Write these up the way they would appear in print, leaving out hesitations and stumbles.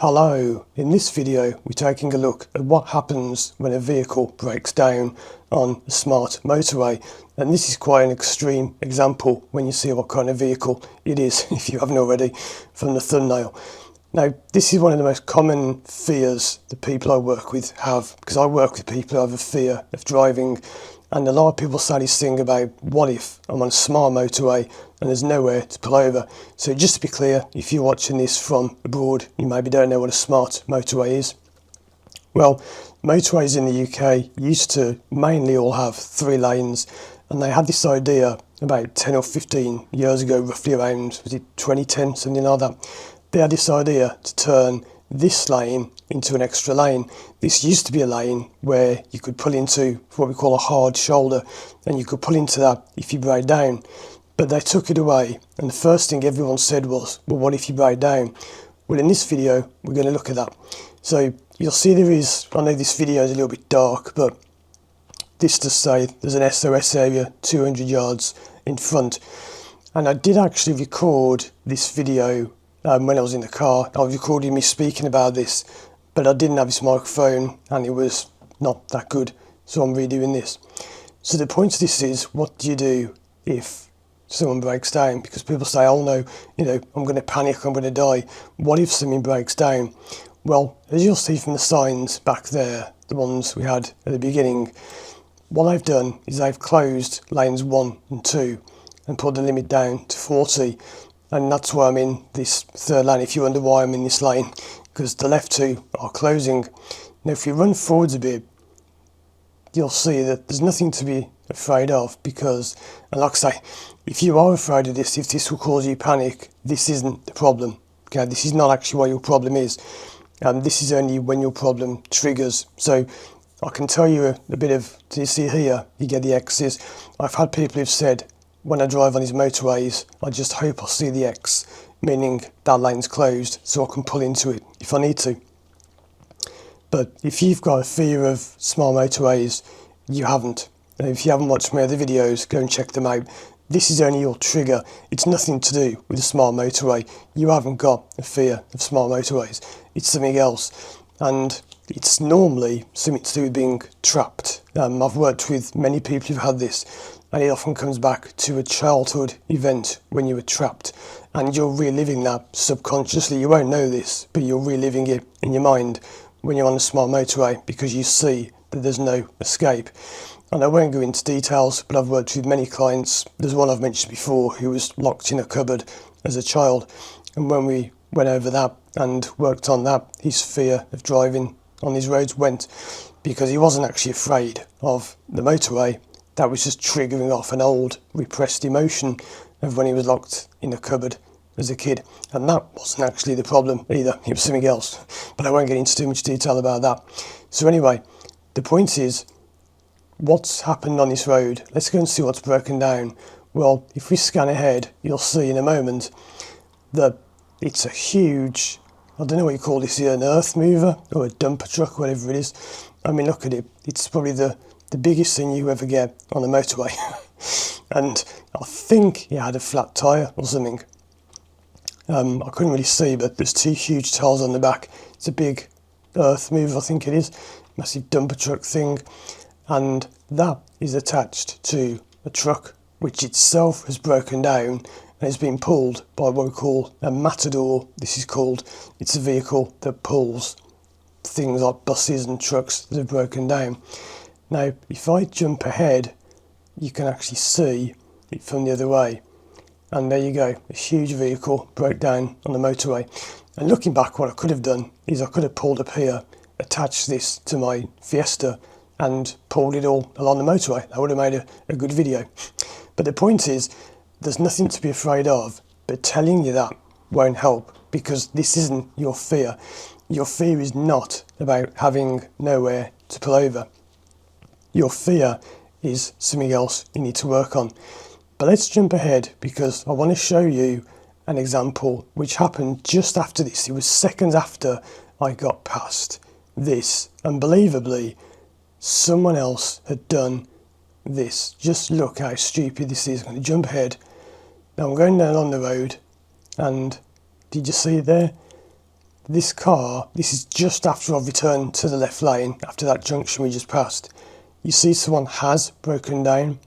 Hello, in this video we're taking a look at what happens when a vehicle breaks down on a smart motorway, and this is quite an extreme example when you see what kind of vehicle it is if you haven't already from the thumbnail. Now this is one of the most common fears that people I work with have, because I work with people who have a fear of driving, and a lot of people say this thing about, what if I'm on a smart motorway and there's nowhere to pull over? So just to be clear, if you're watching this from abroad, you maybe don't know what a smart motorway is. Well, motorways in the UK used to mainly all have 3 lanes, and they had this idea about 10 or 15 years ago, roughly around, was it 2010, something like that. They had this idea to turn this lane into an extra lane. This used to be a lane where you could pull into what we call a hard shoulder, and you could pull into that if you brake down. But they took it away, and the first thing everyone said was, well, what if you brake down? Well, in this video we're going to look at that. So you'll see there is, I know this video is a little bit dark, but this does say there's an SOS area 200 yards in front. And I did actually record this video when I was in the car. I was recording me speaking about this, but I didn't have this microphone and it was not that good, so I'm redoing this. So the point of this is, what do you do if someone breaks down? Because people say, oh no, I'm going to panic, I'm going to die. What if something breaks down? Well, as you'll see from the signs back there, the ones we had at the beginning, what I've done is I've closed lanes 1 and 2 and put the limit down to 40. And that's why I'm in this third lane, if you wonder why I'm in this lane, because the left 2 are closing. Now if you run forwards a bit, you'll see that there's nothing to be afraid of, because, and like I say, if you are afraid of this, if this will cause you panic, this isn't the problem. Okay, this is not actually what your problem is. This is only when your problem triggers. So I can tell you a bit of, do you see here, you get the X's. I've had people who've said, when I drive on these motorways, I just hope I see the X, meaning that lane's closed so I can pull into it if I need to. But if you've got a fear of small motorways, you haven't. And if you haven't watched my other videos, go and check them out. This is only your trigger. It's nothing to do with a small motorway. You haven't got a fear of small motorways. It's something else. And it's normally something to do with being trapped. I've worked with many people who've had this, and it often comes back to a childhood event when you were trapped, and you're reliving that subconsciously. You won't know this, but you're reliving it in your mind when you're on a smart motorway, because you see that there's no escape. And I won't go into details, but I've worked with many clients. There's one I've mentioned before who was locked in a cupboard as a child, and when we went over that and worked on that, his fear of driving on these roads went, because he wasn't actually afraid of the motorway. That was just triggering off an old repressed emotion of when he was locked in a cupboard as a kid, and that wasn't actually the problem either, it was something else, but I won't get into too much detail about that. So anyway, the point is, what's happened on this road? Let's go and see what's broken down. Well, if we scan ahead, you'll see in a moment that it's a huge, I don't know what you call this here, an earth mover or a dumper truck, whatever it is. I mean, look at it, it's probably the biggest thing you ever get on a motorway. And I think it had a flat tyre or something. I couldn't really see, but there's 2 huge tiles on the back. It's a big earth mover, I think it is, massive dumper truck thing, and that is attached to a truck which itself has broken down and has been pulled by what we call a matador. This is called, it's a vehicle that pulls things like buses and trucks that have broken down. Now if I jump ahead, you can actually see it from the other way, and there you go, a huge vehicle broke down on the motorway. And looking back, what I could have done is I could have pulled up here, attached this to my Fiesta and pulled it all along the motorway. That would have made a good video. But the point is, there's nothing to be afraid of, but telling you that won't help, because this isn't your fear. Your fear is not about having nowhere to pull over. Your fear is something else you need to work on. But let's jump ahead, because I want to show you an example which happened just after this. It was seconds after I got past this. Unbelievably, someone else had done this. Just look how stupid this is. I'm going to jump ahead. Now I'm going down on the road, and did you see it there? this car, this is just after I've returned to the left lane, after that junction we just passed. You see someone has broken down.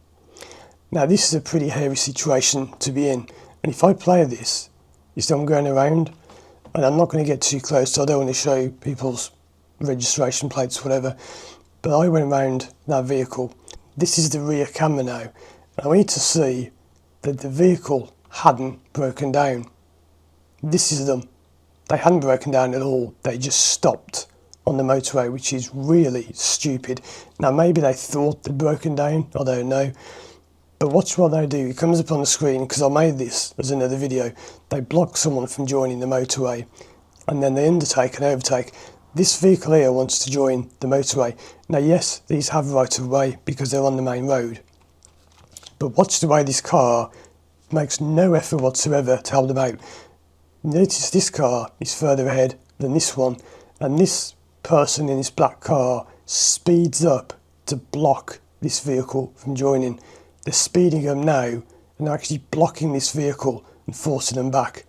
Now this is a pretty hairy situation to be in, and if I play this, you see I'm going around, and I'm not going to get too close, so I don't want to show people's registration plates, whatever, but I went around that vehicle. This is the rear camera now, and I want you to see that the vehicle hadn't broken down. This is them. They hadn't broken down at all, they just stopped on the motorway, which is really stupid. Now maybe they thought they'd broken down, I don't know. But watch what they do. It comes up on the screen, because I made this as another video. They block someone from joining the motorway, and then they undertake and overtake. This vehicle here wants to join the motorway. Now yes, these have right of way because they're on the main road. But watch the way this car makes no effort whatsoever to help them out. Notice this car is further ahead than this one, and this person in this black car speeds up to block this vehicle from joining. They're speeding them now and they're actually blocking this vehicle and forcing them back.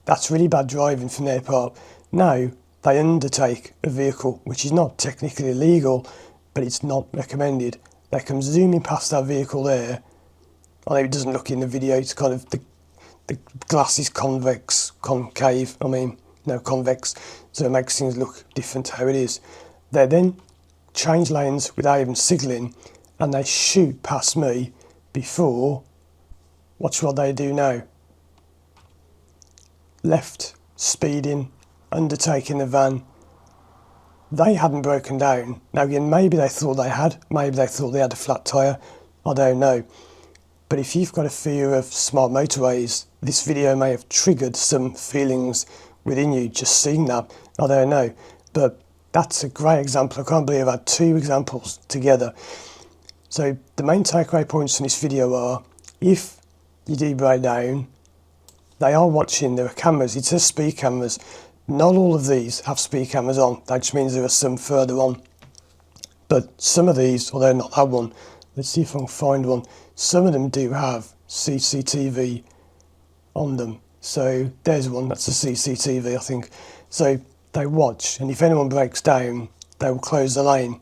That's really bad driving from their part. Now they undertake a vehicle which is not technically illegal, but it's not recommended. They come zooming past that vehicle there. I know it doesn't look in the video, it's kind of the glass is convex, concave, convex, so it makes things look different to how it is. They then change lanes without even signalling, and they shoot past me before, watch what they do now. Left, speeding, undertaking the van. They hadn't broken down. Now again, maybe they thought they had, maybe they thought they had a flat tyre, I don't know. But if you've got a fear of smart motorways, this video may have triggered some feelings within you just seeing that, I don't know. But that's a great example. I can't believe I've had two examples together. So the main takeaway points from this video are, if you do break down, they are watching, there are cameras, it says speed cameras. Not all of these have speed cameras on, that just means there are some further on. But some of these, although not that one, let's see if I can find one, some of them do have CCTV on them. So there's one, that's a CCTV I think. So they watch, and if anyone breaks down, they will close the lane.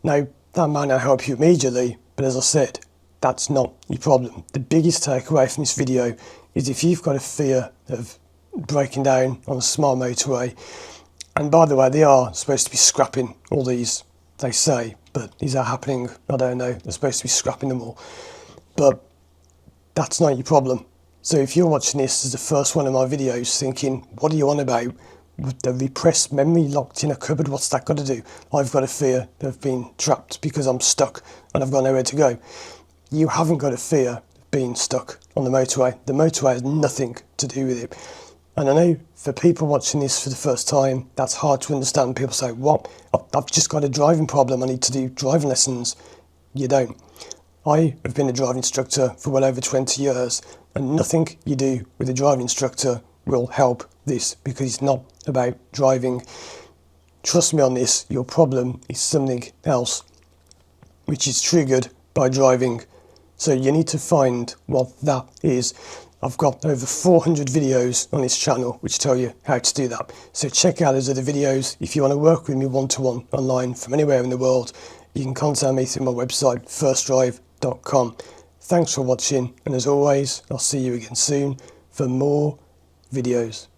Now, that might not help you immediately, but as I said, that's not your problem. The biggest takeaway from this video is if you've got a fear of breaking down on a smart motorway, and by the way, they are supposed to be scrapping all these, they say, but is that happening? I don't know. They're supposed to be scrapping them all. But that's not your problem. So if you're watching this as the first one of my videos thinking, what are you on about? With the repressed memory locked in a cupboard, what's that got to do? I've got a fear of being trapped because I'm stuck and I've got nowhere to go. You haven't got a fear of being stuck on the motorway. The motorway has nothing to do with it. And I know for people watching this for the first time, that's hard to understand. People say, what? I've just got a driving problem, I need to do driving lessons. You don't. I have been a driving instructor for well over 20 years, and nothing you do with a driving instructor will help this, because it's not about driving. Trust me on this, your problem is something else, which is triggered by driving. So you need to find what that is. I've got over 400 videos on this channel which tell you how to do that. So check out those other videos. If you want to work with me one-to-one online from anywhere in the world, you can contact me through my website, firstdrive.com. Thanks for watching, and as always, I'll see you again soon for more videos.